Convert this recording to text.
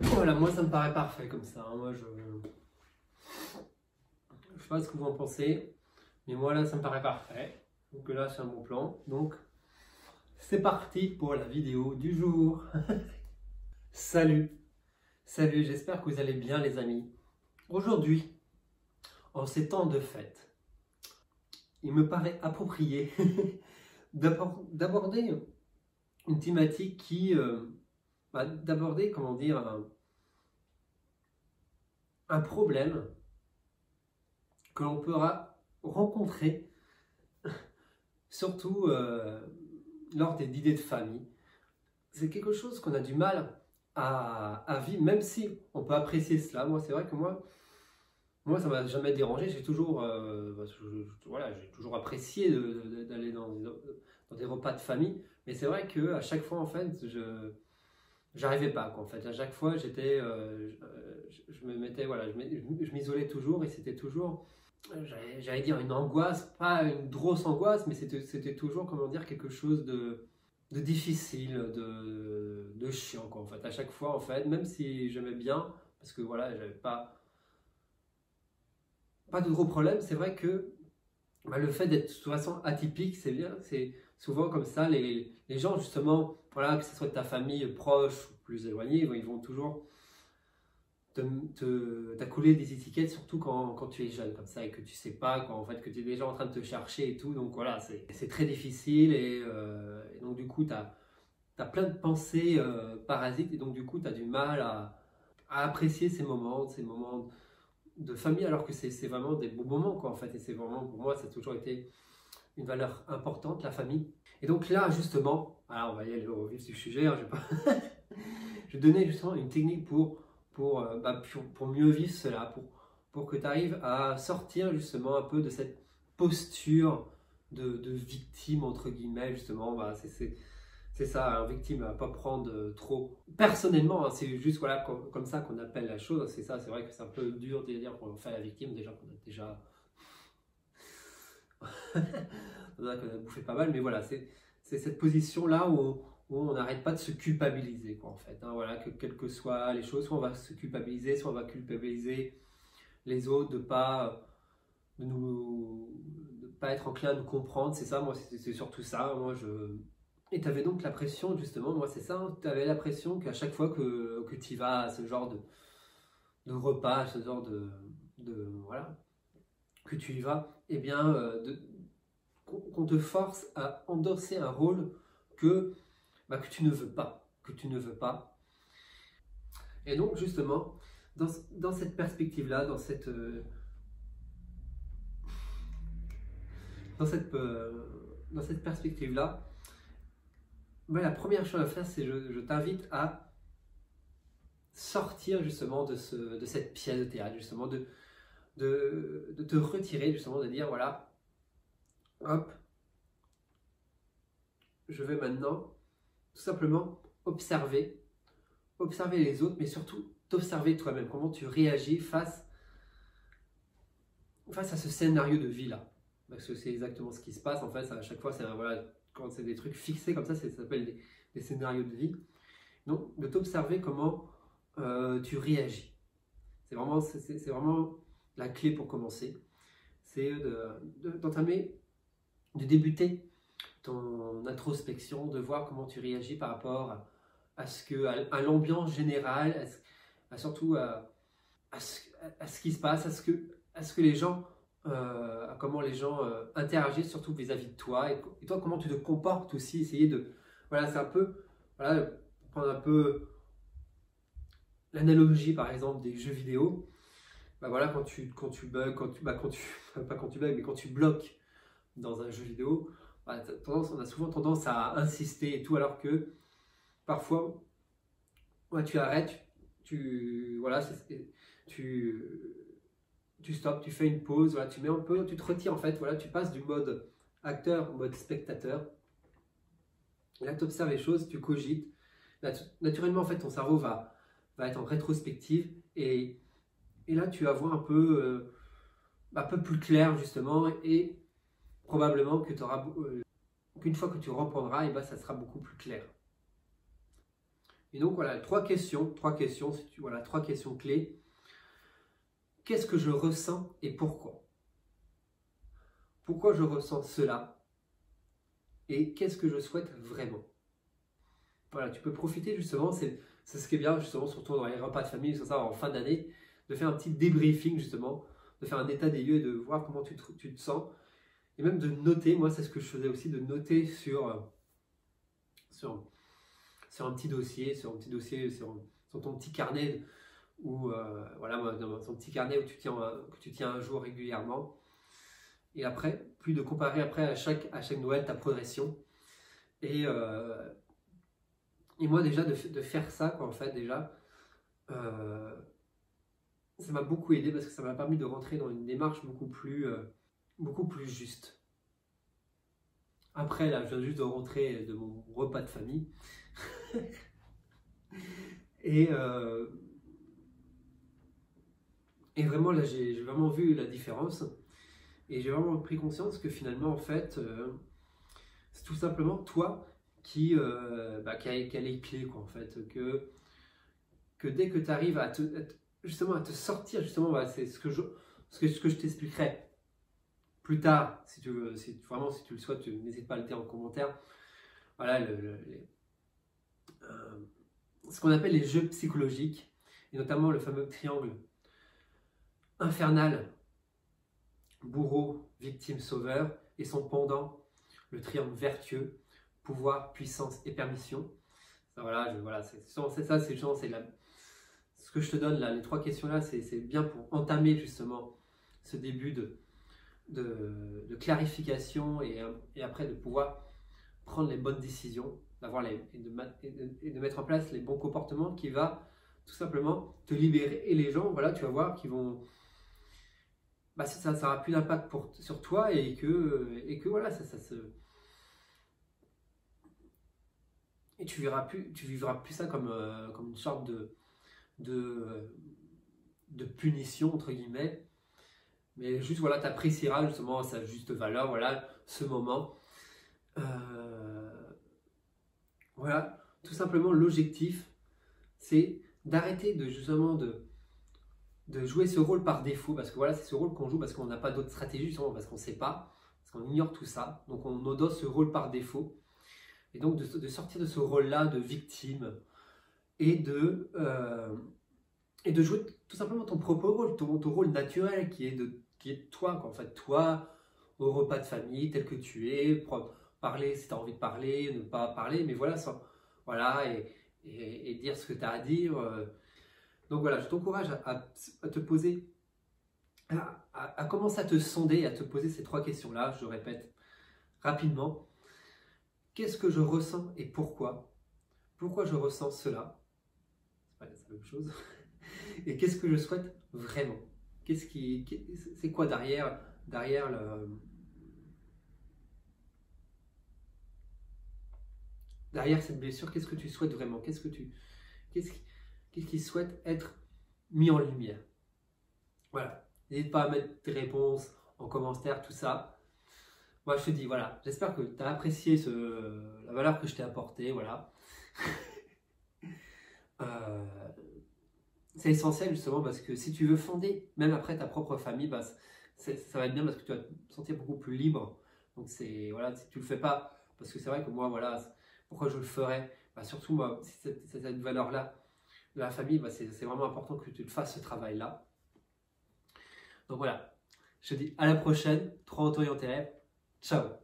Voilà, moi ça me paraît parfait comme ça, hein. Moi je sais pas ce que vous en pensez, mais moi là ça me paraît parfait. Donc là c'est un bon plan. Donc c'est parti pour la vidéo du jour. Salut, salut, j'espère que vous allez bien les amis. Aujourd'hui, en ces temps de fête, il me paraît approprié d'aborder une thématique qui, d'aborder, comment dire, un problème que l'on pourra rencontrer, surtout lors des dîners de famille. C'est quelque chose qu'on a du mal à vivre, même si on peut apprécier cela. Moi, c'est vrai que moi ça m'a jamais dérangé. J'ai toujours, voilà, j'ai toujours apprécié d'aller dans des repas de famille. Mais c'est vrai que à chaque fois, en fait, j'arrivais pas, quoi. En fait, à chaque fois, j'étais, je me mettais, voilà, je m'isolais toujours et c'était toujours, j'allais dire une angoisse, pas une grosse angoisse, mais c'était toujours, comment dire, quelque chose de difficile, de chiant, quoi. En fait, à chaque fois, en fait, même si j'aimais bien, parce que voilà, j'avais pas de gros problèmes, c'est vrai que le fait d'être de toute façon atypique, c'est bien. C'est souvent comme ça, les gens justement, voilà, que ce soit de ta famille proche ou plus éloignée, ils vont toujours t'accoler des étiquettes, surtout quand tu es jeune comme ça et que tu sais pas, quand en fait que tu es déjà en train de te chercher et tout. Donc voilà, c'est très difficile et donc du coup tu as plein de pensées parasites et donc du coup tu as du mal à apprécier ces moments de famille, alors que c'est vraiment des beaux moments, quoi, en fait. Et c'est vraiment, pour moi, ça a toujours été une valeur importante, la famille. Et donc là, justement, alors on va y aller au vif du sujet, hein, je vais donner justement une technique pour mieux vivre cela, pour que tu arrives à sortir justement un peu de cette posture de victime, entre guillemets, justement. C'est ça, un victime à pas prendre trop personnellement, hein, c'est juste voilà, comme ça qu'on appelle la chose. C'est ça, c'est vrai que c'est un peu dur de dire qu'on fait la victime, déjà qu'on a déjà qu'on a bouffé pas mal, mais voilà, c'est cette position-là où on n'arrête pas de se culpabiliser, quoi, en fait, hein. Voilà, que quelles que soient les choses, soit on va se culpabiliser, soit on va culpabiliser les autres de pas être enclin à nous comprendre. C'est ça, moi, c'est surtout ça. Moi, Et tu avais donc la pression, justement, moi c'est ça, hein, tu avais la pression qu'à chaque fois que tu y vas à ce genre de repas, à ce genre voilà, que tu y vas, eh bien, qu'on te force à endosser un rôle que tu ne veux pas, que tu ne veux pas. Et donc, justement, dans cette perspective-là, dans cette perspective-là, la première chose à faire, c'est je t'invite à sortir justement de cette pièce de théâtre, justement de te retirer, justement de dire voilà, hop, je vais maintenant tout simplement observer les autres, mais surtout t'observer toi-même, comment tu réagis face à ce scénario de vie là. Parce que c'est exactement ce qui se passe en fait, à chaque fois, voilà, quand c'est des trucs fixés comme ça s'appelle des scénarios de vie. Donc de t'observer comment tu réagis. C'est vraiment la clé pour commencer. C'est d'entamer, de débuter ton introspection, de voir comment tu réagis par rapport à l'ambiance générale, surtout à ce qui se passe, à ce que les gens, à comment les gens interagissent, surtout vis-à-vis de toi, et toi comment tu te comportes aussi, essayer de, voilà, c'est un peu, voilà, prendre un peu l'analogie par exemple des jeux vidéo. Voilà, pas quand tu bugs, mais quand tu bloques dans un jeu vidéo, on a souvent tendance à insister et tout, alors que parfois, tu arrêtes, voilà, tu stops, tu fais une pause, voilà, tu mets un peu, tu te retires en fait, voilà, tu passes du mode acteur au mode spectateur. Et là, tu observes les choses, tu cogites. Là, naturellement, en fait, ton cerveau va être en rétrospective et là, tu vas voir un peu plus clair justement et probablement que qu'une fois que tu reprendras, et ça sera beaucoup plus clair. Et donc voilà, trois questions, voilà, trois questions clés. Qu'est-ce que je ressens et pourquoi? Pourquoi je ressens cela? Et qu'est-ce que je souhaite vraiment? Voilà, tu peux profiter justement, c'est ce qui est bien justement, surtout dans les repas de famille, c'est ça, en fin d'année, de faire un petit débriefing justement, de faire un état des lieux et de voir comment tu te sens. Et même de noter, moi c'est ce que je faisais aussi, de noter sur, sur un petit dossier, sur ton petit carnet, ou voilà, dans ton petit carnet où que tu tiens un jour régulièrement. Et après, plus de comparer après à chaque Noël ta progression. Et moi déjà de faire ça, quoi, en fait, déjà, ça m'a beaucoup aidé parce que ça m'a permis de rentrer dans une démarche beaucoup plus juste. Après, là, je viens juste de rentrer de mon repas de famille. et, et vraiment, là, j'ai vraiment vu la différence. Et j'ai vraiment pris conscience que finalement, en fait, c'est tout simplement toi qui a les clés, quoi, en fait. Que dès que tu arrives justement à te sortir, justement, bah, c'est ce que je t'expliquerai plus tard, si tu veux, vraiment, si tu le souhaites, n'hésite pas à le dire en commentaire. Voilà, ce qu'on appelle les jeux psychologiques, et notamment le fameux triangle infernal, bourreau, victime, sauveur, et son pendant, le triangle vertueux, pouvoir, puissance et permission. Voilà, c'est ça, ce que je te donne là, les trois questions là, c'est bien pour entamer justement ce début de clarification et après de pouvoir prendre les bonnes décisions, et de mettre en place les bons comportements qui va tout simplement te libérer. Et les gens, voilà, tu vas voir qu'ils vont, ça n'aura plus d'impact sur toi et que voilà, et tu vivras plus ça comme une sorte de punition entre guillemets, mais juste voilà, tu apprécieras justement à sa juste valeur, voilà, ce moment. Voilà, tout simplement l'objectif, c'est d'arrêter justement de jouer ce rôle par défaut, parce que voilà, c'est ce rôle qu'on joue parce qu'on n'a pas d'autre stratégie, justement parce qu'on ne sait pas, parce qu'on ignore tout ça, donc on endosse ce rôle par défaut, et donc de sortir de ce rôle-là de victime, et de jouer tout simplement ton propre rôle, ton rôle naturel qui est de toi, quoi. En fait, toi, au repas de famille, tel que tu es, parler si tu as envie de parler, ne pas parler, mais voilà, voilà, et dire ce que tu as à dire. Donc voilà, je t'encourage à te poser, à commencer à te sonder, à te poser ces trois questions-là, je répète rapidement. Qu'est-ce que je ressens et pourquoi? Pourquoi je ressens cela? C'est pas la même chose. Et qu'est-ce que je souhaite vraiment? C'est quoi derrière cette blessure? Qu'est-ce que tu souhaites vraiment? Qu'est-ce qui souhaite être mis en lumière? Voilà. N'hésite pas à mettre tes réponses en commentaire, tout ça. Moi, je te dis, voilà, j'espère que tu as apprécié la valeur que je t'ai apportée, voilà. C'est essentiel justement parce que si tu veux fonder, même après ta propre famille, ça va être bien parce que tu vas te sentir beaucoup plus libre. Donc voilà, si tu le fais pas, parce que c'est vrai que moi, voilà, pourquoi je le ferais? Surtout moi, si cette valeur-là de la famille, c'est vraiment important que tu le fasses ce travail-là. Donc voilà, je te dis à la prochaine, 3 en tes rêves, ciao!